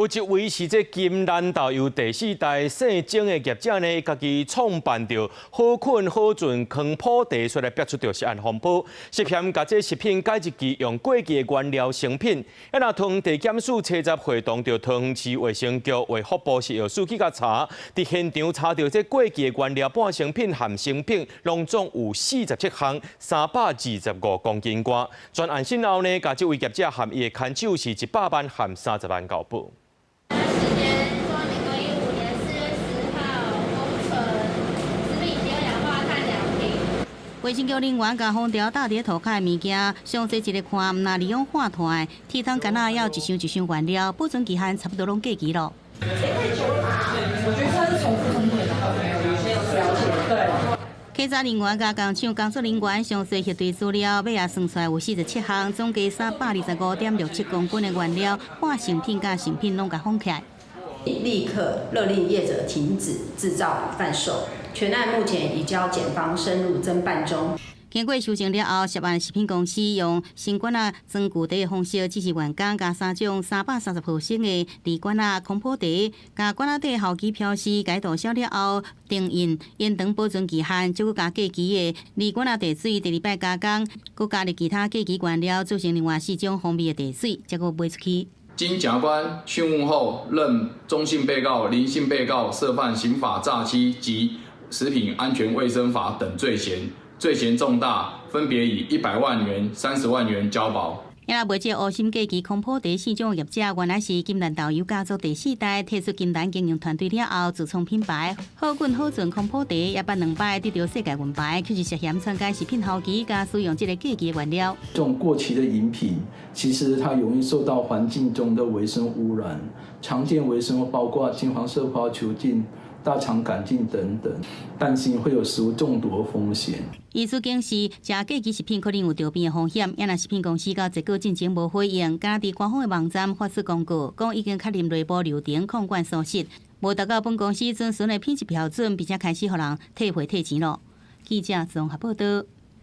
有一位是這金蘭豆油第4代姓曾的業者呢，家己創辦着好菌好菌康普茶，出來逼出着食安風波，涉嫌甲這食品改一支用過期的原料成品。啊，那通地檢署車閘會動着桃園市衛生局為福部食藥署去甲查，佇現場查到這過期的原料半成品含成品，攏總有47項，325公斤多。專案審後呢，甲這位業者含伊的看守是100萬含30萬交保。衛生局人員甲封條搭佇塗骹的物件，詳細一個看，毋若利用化團的，鐵桶干那要一箱一箱原料，保存期限差不多攏過期咯。也太久了吧？我覺得它是重複成本的，稽查人員甲工廠工作人員詳細核對資料，尾也算出來有47項，總計325.67公斤的原料，半成品甲成品攏甲封起來。立刻勒令業者停止製造與販售。全案目前已交檢方深入偵辦中。經過修正了後，涉案食品公司用新管啊裝具茶的方式指示員工加3種330%的鋰管啊康普茶，加管啊底後期標示解凍消了後定印延長保存期限，再佫加過期的鋰管啊茶水，第2擺加工，佫加入其他過期原料，組成另外4種風味的茶水，才佫賣出去。經檢察官訊問後，認中性被告、林姓被告涉犯刑法詐欺及食品安全衛生法等罪嫌，罪嫌重大，分別以100萬元、30萬元交保。也賣這烏心過期康普茶4種業者，原來是金蘭豆油家族第4代，退出金蘭經營團隊了後，自創品牌好菌好菌康普茶，也辦2擺得到世界銀牌，卻是涉嫌篡改食品後期加使用這個過期的原料。這種過期的飲品，其實它容易受到環境中的微生物污染，常見微生物包括金黃色葡萄球菌、大腸桿菌等等，擔心會有食物中毒的風險。依此警示，食過期食品可能有着病的風險。也若食品公司到這個進前無回應，敢在官方的網站發出公告，講已經確認內部流程控管疏失，無達到本公司遵循的品質標準，並且開始予人退貨退錢咯。記者綜合報道。